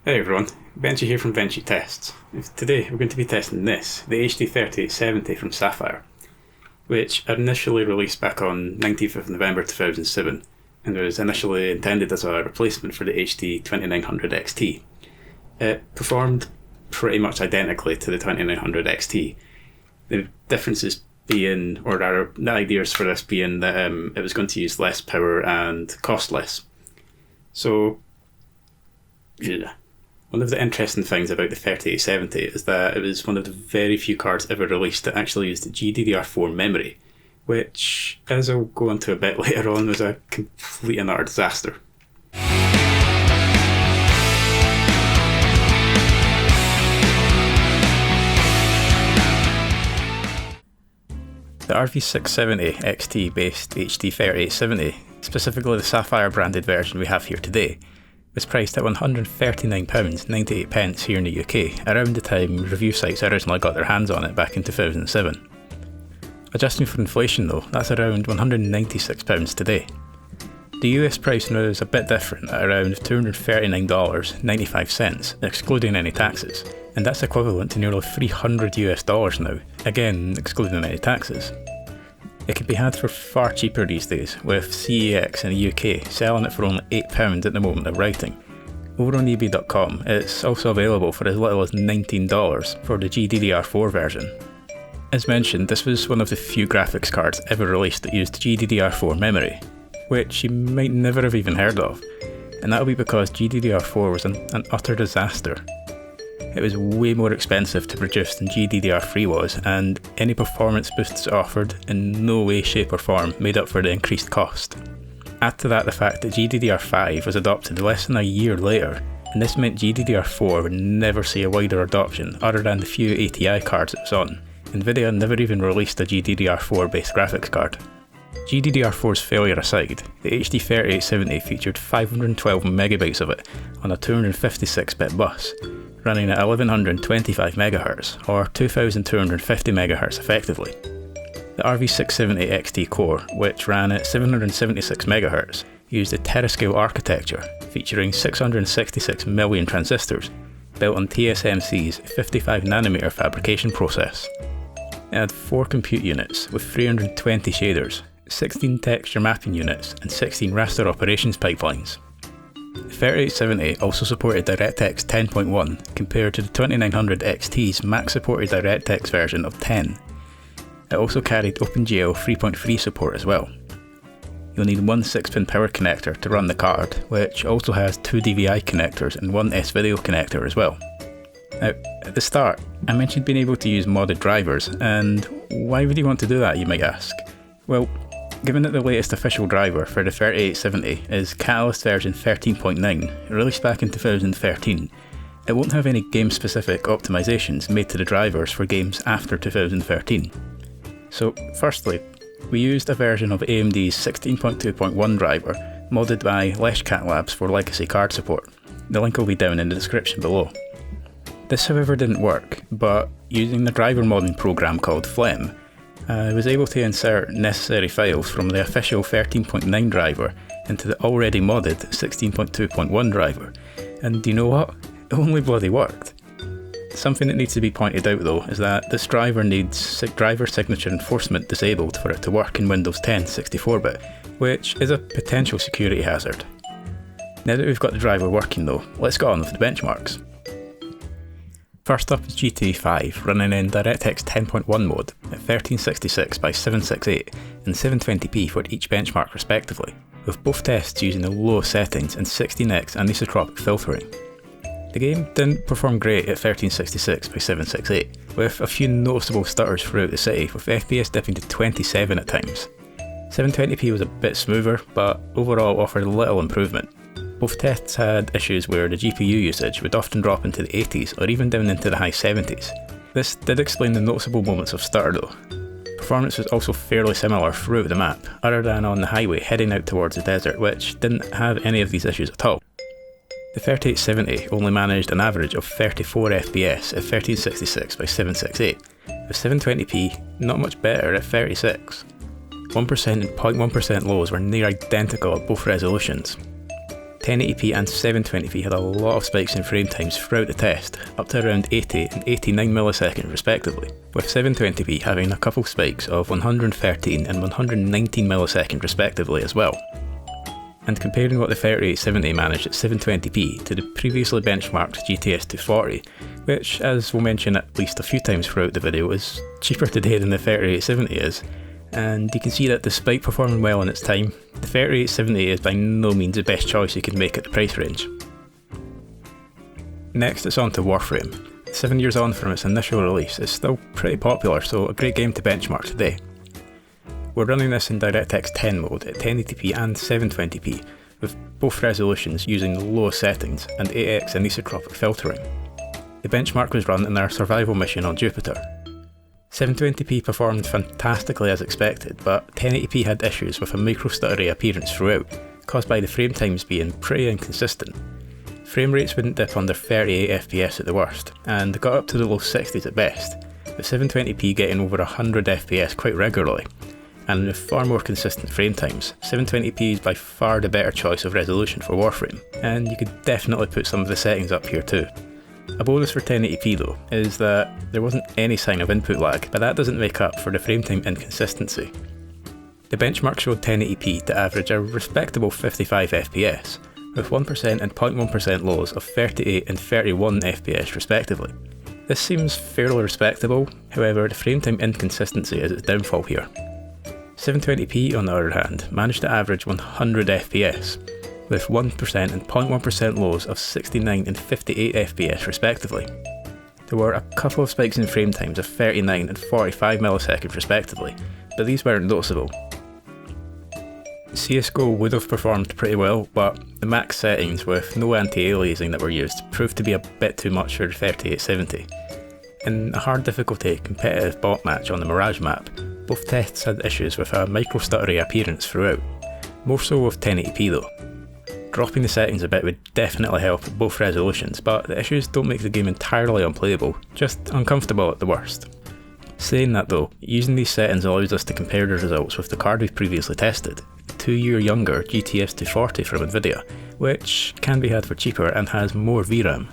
Hey everyone, Benchy here from BenchyTests. Today we're going to be testing this, the HD3870 from Sapphire, which initially released back on 19th of November 2007 and was initially intended as a replacement for the HD2900 XT. It performed pretty much identically to the 2900 XT. The differences being, or the ideas for this being that it was going to use less power and cost less. So, yeah. One of the interesting things about the 3870 is that it was one of the very few cards ever released that actually used GDDR4 memory, which, as I'll go into a bit later on, was a complete and utter disaster. The RV670 XT based HD3870, specifically the Sapphire branded version we have here today, was priced at £139.98 here in the UK, around the time review sites originally got their hands on it back in 2007. Adjusting for inflation though, that's around £196 today. The US price now is a bit different at around $239.95, excluding any taxes, and that's equivalent to nearly $300 now, again excluding any taxes. It can be had for far cheaper these days, with CEX in the UK selling it for only £8 at the moment of writing. Over on ebay.com, it's also available for as little as $19 for the GDDR4 version. As mentioned, this was one of the few graphics cards ever released that used GDDR4 memory, which you might never have even heard of, and that'll be because GDDR4 was an utter disaster. It was way more expensive to produce than GDDR3 was, and any performance boosts it offered in no way, shape or form made up for the increased cost. Add to that the fact that GDDR5 was adopted less than a year later, and this meant GDDR4 would never see a wider adoption other than the few ATI cards it was on. Nvidia never even released a GDDR4 based graphics card. GDDR4's failure aside, the HD3870 featured 512MB of it on a 256-bit bus, running at 1125 MHz, or 2250 MHz effectively. The RV670 XT core, which ran at 776 MHz, used a terascale architecture featuring 666 million transistors, built on TSMC's 55nm fabrication process. It had 4 compute units with 320 shaders, 16 texture mapping units, and 16 raster operations pipelines. The 3870 also supported DirectX 10.1 compared to the 2900 XT's max supported DirectX version of 10. It also carried OpenGL 3.3 support as well. You'll need one 6-pin power connector to run the card, which also has 2 DVI connectors and one S-Video connector as well. Now, at the start, I mentioned being able to use modded drivers, and why would you want to do that, you might ask? Well, given that the latest official driver for the 3870 is Catalyst version 13.9, released back in 2013, it won't have any game-specific optimizations made to the drivers for games after 2013. So, firstly, we used a version of AMD's 16.2.1 driver, modded by Leshcat Labs for legacy card support. The link will be down in the description below. This however didn't work, but using the driver modding program called Phlegm, I was able to insert necessary files from the official 13.9 driver into the already modded 16.2.1 driver, and you know what? It only bloody worked. Something that needs to be pointed out though is that this driver needs driver signature enforcement disabled for it to work in Windows 10 64-bit, which is a potential security hazard. Now that we've got the driver working though, let's get on with the benchmarks. First up is GTA 5, running in DirectX 10.1 mode at 1366 by 768 and 720p for each benchmark respectively, with both tests using the lowest settings and 16x anisotropic filtering. The game didn't perform great at 1366 by 768, with a few noticeable stutters throughout the city, with FPS dipping to 27 at times. 720p was a bit smoother, but overall offered little improvement. Both tests had issues where the GPU usage would often drop into the 80s or even down into the high 70s. This did explain the noticeable moments of stutter though. Performance was also fairly similar throughout the map, other than on the highway heading out towards the desert, which didn't have any of these issues at all. The 3870 only managed an average of 34 FPS at 1366 by 768, with 720p not much better at 36. 1% and 0.1% lows were near identical at both resolutions. 1080p and 720p had a lot of spikes in frame times throughout the test, up to around 80 and 89 milliseconds respectively, with 720p having a couple spikes of 113 and 119 milliseconds respectively as well. And comparing what the 3870 managed at 720p to the previously benchmarked GTX 240, which, as we'll mention at least a few times throughout the video, is cheaper today than the 3870 is, and you can see that despite performing well in its time, the 3870 is by no means the best choice you can make at the price range. Next it's on to Warframe. 7 years on from its initial release, it's still pretty popular, so a great game to benchmark today. We're running this in DirectX 10 mode at 1080p and 720p, with both resolutions using the lowest settings and 8x anisotropic filtering. The benchmark was run in our survival mission on Jupiter. 720p performed fantastically as expected, but 1080p had issues with a micro-stuttery appearance throughout, caused by the frame times being pretty inconsistent. Frame rates wouldn't dip under 38 FPS at the worst, and got up to the low 60s at best, with 720p getting over 100 FPS quite regularly. And with far more consistent frame times, 720p is by far the better choice of resolution for Warframe, and you could definitely put some of the settings up here too. A bonus for 1080p though, is that there wasn't any sign of input lag, but that doesn't make up for the frame time inconsistency. The benchmark showed 1080p to average a respectable 55 FPS, with 1% and 0.1% lows of 38 and 31 FPS respectively. This seems fairly respectable, however the frame time inconsistency is its downfall here. 720p on the other hand managed to average 100 FPS, with 1% and 0.1% lows of 69 and 58 FPS respectively. There were a couple of spikes in frame times of 39 and 45 milliseconds respectively, but these weren't noticeable. CSGO would have performed pretty well, but the max settings with no anti-aliasing that were used proved to be a bit too much for the 3870. In a hard difficulty competitive bot match on the Mirage map, both tests had issues with a micro-stuttery appearance throughout, more so with 1080p though. Dropping the settings a bit would definitely help at both resolutions, but the issues don't make the game entirely unplayable, just uncomfortable at the worst. Saying that though, using these settings allows us to compare the results with the card we've previously tested, the 2-year younger GTX 240 from Nvidia, which can be had for cheaper and has more VRAM.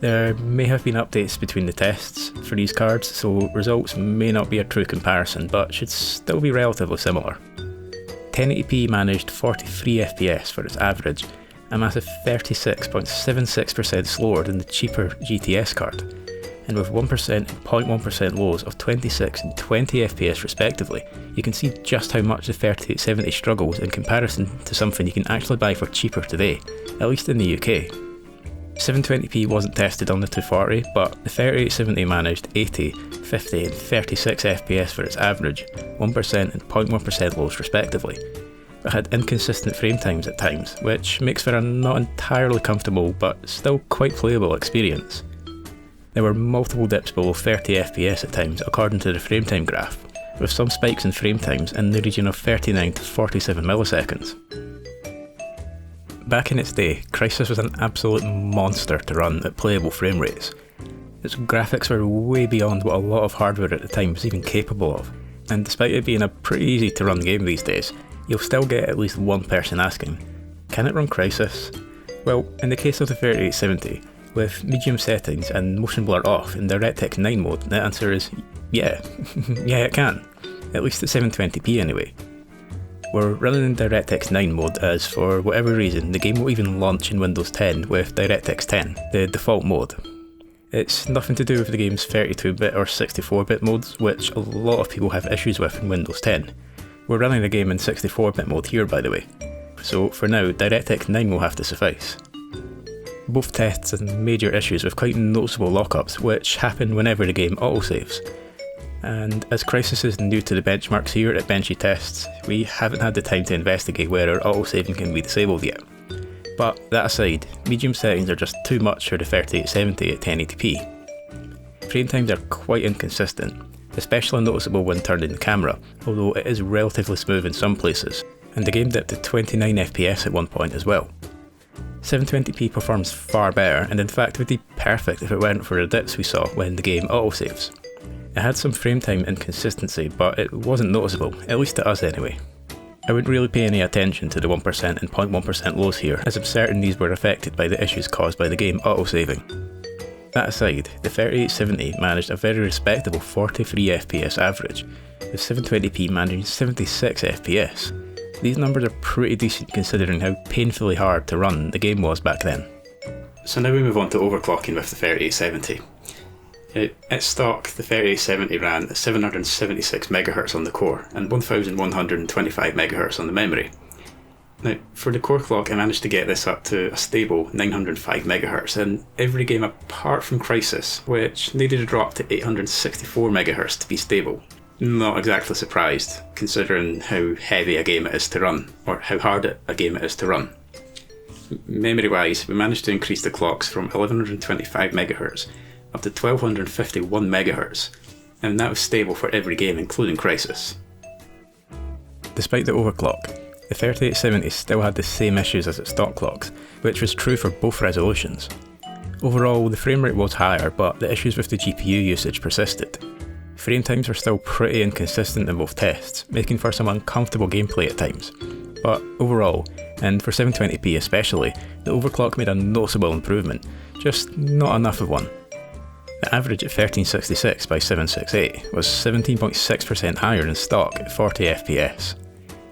There may have been updates between the tests for these cards, so results may not be a true comparison, but should still be relatively similar. 1080p managed 43 FPS for its average, a massive 36.76% slower than the cheaper GTX card, and with 1% and 0.1% lows of 26 and 20 FPS respectively, you can see just how much the 3870 struggles in comparison to something you can actually buy for cheaper today, at least in the UK. 720p wasn't tested on the 240, but the 3870 managed 80, 50 and 36 FPS for its average, 1% and 0.1% lows respectively. It had inconsistent frame times at times, which makes for a not entirely comfortable but still quite playable experience. There were multiple dips below 30 FPS at times according to the frame time graph, with some spikes in frame times in the region of 39 to 47 milliseconds. Back in its day, Crysis was an absolute monster to run at playable frame rates. Its graphics were way beyond what a lot of hardware at the time was even capable of, and despite it being a pretty easy to run game these days, you'll still get at least one person asking, can it run Crysis? Well, in the case of the 3870, with medium settings and motion blur off in DirectX 9 mode, the answer is yeah, yeah it can, at least at 720p anyway. We're running in DirectX 9 mode as, for whatever reason, the game will even launch in Windows 10 with DirectX 10, the default mode. It's nothing to do with the game's 32-bit or 64-bit modes, which a lot of people have issues with in Windows 10. We're running the game in 64-bit mode here, by the way, so for now DirectX 9 will have to suffice. Both tests had major issues with quite noticeable lockups, which happen whenever the game autosaves. And as Crysis is new to the benchmarks here at BenchyTests, we haven't had the time to investigate whether autosaving can be disabled yet. But that aside, medium settings are just too much for the 3870 at 1080p. Frame times are quite inconsistent, especially noticeable when turned in the camera, although it is relatively smooth in some places, and the game dipped to 29 FPS at one point as well. 720p performs far better, and in fact would be perfect if it weren't for the dips we saw when the game autosaves. It had some frame time inconsistency, but it wasn't noticeable, at least to us anyway. I wouldn't really pay any attention to the 1% and 0.1% lows here, as I'm certain these were affected by the issues caused by the game autosaving. That aside, the 3870 managed a very respectable 43 FPS average, with 720p managing 76 FPS. These numbers are pretty decent considering how painfully hard to run the game was back then. So now we move on to overclocking with the 3870. At stock, the 3870 ran at 776 MHz on the core and 1125 MHz on the memory. Now, for the core clock, I managed to get this up to a stable 905 MHz in every game apart from Crysis, which needed to drop to 864 MHz to be stable. Not exactly surprised, considering how heavy a game it is to run, or how hard a game it is to run. Memory-wise, we managed to increase the clocks from 1125 MHz up to 1251 MHz, and that was stable for every game including Crysis. Despite the overclock, the 3870 still had the same issues as its stock clocks, which was true for both resolutions. Overall, the frame rate was higher, but the issues with the GPU usage persisted. Frame times were still pretty inconsistent in both tests, making for some uncomfortable gameplay at times. But overall, and for 720p especially, the overclock made a noticeable improvement, just not enough of one. The average at 1366 by 768 was 17.6% higher than stock at 40 FPS,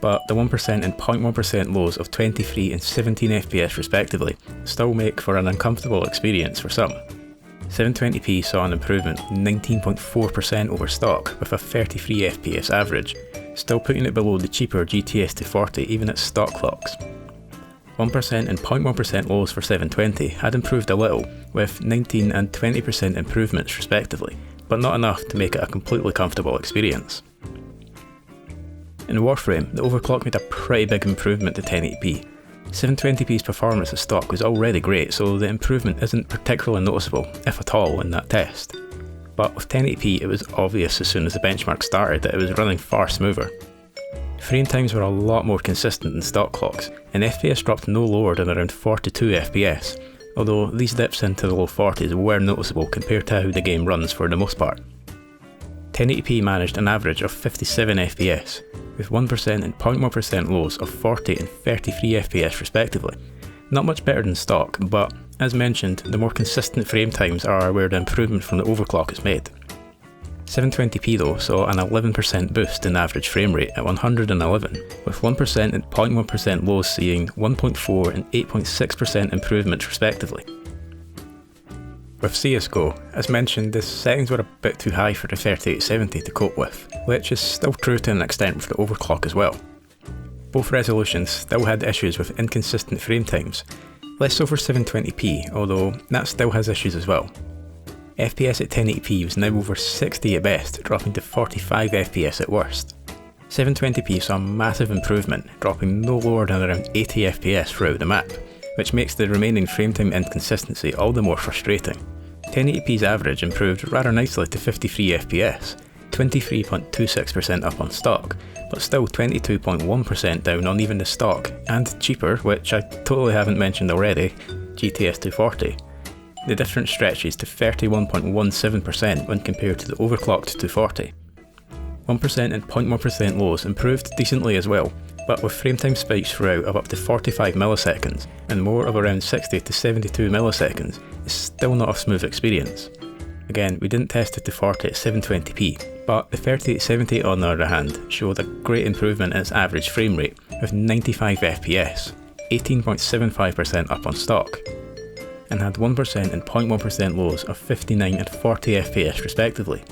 but the 1% and 0.1% lows of 23 and 17 FPS respectively still make for an uncomfortable experience for some. 720p saw an improvement of 19.4% over stock with a 33 FPS average, still putting it below the cheaper GTX 240 even at stock clocks. 1% and 0.1% lows for 720 had improved a little, with 19 and 20% improvements respectively, but not enough to make it a completely comfortable experience. In Warframe, the overclock made a pretty big improvement to 1080p. 720p's performance at stock was already great, so the improvement isn't particularly noticeable, if at all, in that test. But with 1080p it was obvious as soon as the benchmark started that it was running far smoother. Frame times were a lot more consistent than stock clocks, and FPS dropped no lower than around 42 FPS, although these dips into the low 40s were noticeable compared to how the game runs for the most part. 1080p managed an average of 57 FPS, with 1% and 0.1% lows of 40 and 33 FPS respectively. Not much better than stock, but as mentioned, the more consistent frame times are where the improvement from the overclock is made. 720p though saw an 11% boost in average frame rate at 111, with 1% and 0.1% lows seeing 1.4 and 8.6% improvements respectively. With CSGO, as mentioned, the settings were a bit too high for the 3870 to cope with, which is still true to an extent with the overclock as well. Both resolutions still had issues with inconsistent frame times, less so for 720p, although that still has issues as well. FPS at 1080p was now over 60 at best, dropping to 45 FPS at worst. 720p saw a massive improvement, dropping no lower than around 80 FPS throughout the map, which makes the remaining frame time inconsistency all the more frustrating. 1080p's average improved rather nicely to 53 FPS, 23.26% up on stock, but still 22.1% down on even the stock, and cheaper, which I totally haven't mentioned already, GTX 240. The difference stretches to 31.17% when compared to the overclocked 240. 1% and 0.1% lows improved decently as well, but with frame time spikes throughout of up to 45 milliseconds and more of around 60 to 72 milliseconds, it's still not a smooth experience. Again, we didn't test the 240 at 720p, but the 3870 on the other hand showed a great improvement in its average frame rate with 95 FPS, 18.75% up on stock, and had 1% and 0.1% lows of 59 and 40 FPS respectively.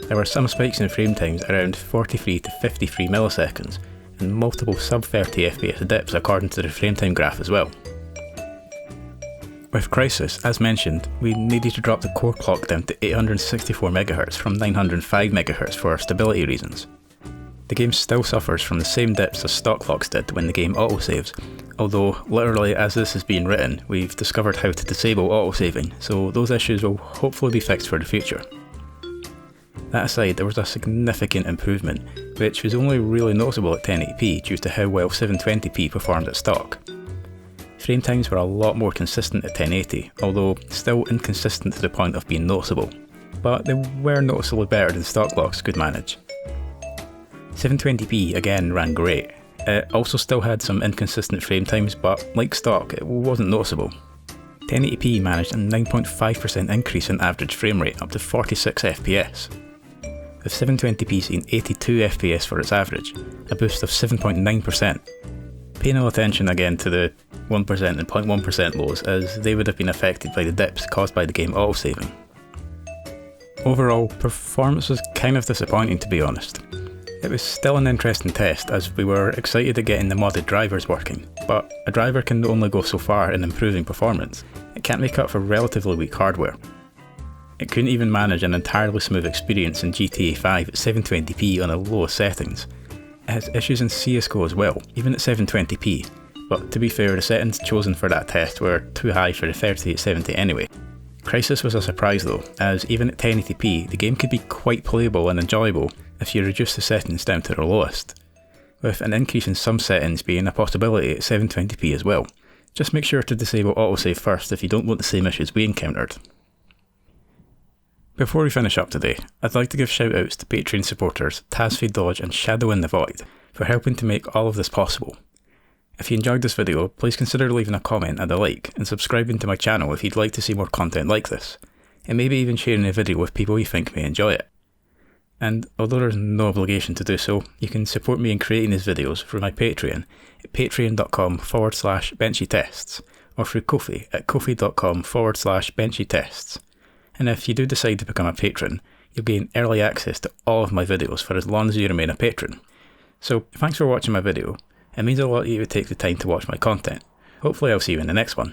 There were some spikes in frame times around 43 to 53 milliseconds, and multiple sub 30 FPS dips according to the frame time graph as well. With Crysis, as mentioned, we needed to drop the core clock down to 864 MHz from 905 MHz for stability reasons. The game still suffers from the same dips as stock clocks did when the game autosaves, although literally as this is being written, we've discovered how to disable autosaving, so those issues will hopefully be fixed for the future. That aside, there was a significant improvement, which was only really noticeable at 1080p due to how well 720p performed at stock. Frame times were a lot more consistent at 1080, although still inconsistent to the point of being noticeable, but they were noticeably better than stock clocks could manage. 720p again ran great, It also still had some inconsistent frame times, but like stock, it wasn't noticeable. 1080p managed a 9.5% increase in average frame rate up to 46 FPS, with 720p seeing 82 FPS for its average, a boost of 7.9%. Pay no attention again to the 1% and 0.1% lows, as they would have been affected by the dips caused by the game autosaving. Overall, performance was kind of disappointing, to be honest. It was still an interesting test, as we were excited at getting the modded drivers working, but a driver can only go so far in improving performance. It can't make up for relatively weak hardware. It couldn't even manage an entirely smooth experience in GTA 5 at 720p on the lowest settings. It has issues in CSGO as well, even at 720p, but to be fair, the settings chosen for that test were too high for the 3080 anyway. Crysis was a surprise though, as even at 1080p, the game could be quite playable and enjoyable if you reduce the settings down to their lowest, with an increase in some settings being a possibility at 720p as well. Just make sure to disable autosave first if you don't want the same issues we encountered. Before we finish up today, I'd like to give shoutouts to Patreon supporters TazFaeDodge and ShadowInTheVoid for helping to make all of this possible. If you enjoyed this video, please consider leaving a comment and a like, and subscribing to my channel if you'd like to see more content like this, and maybe even sharing the video with people you think may enjoy it. And although there's no obligation to do so, you can support me in creating these videos through my Patreon at patreon.com/BenchyTests, or through Ko-fi at ko-fi.com/BenchyTests. And if you do decide to become a patron, you'll gain early access to all of my videos for as long as you remain a patron. So thanks for watching my video. It means a lot that you would take the time to watch my content. Hopefully I'll see you in the next one.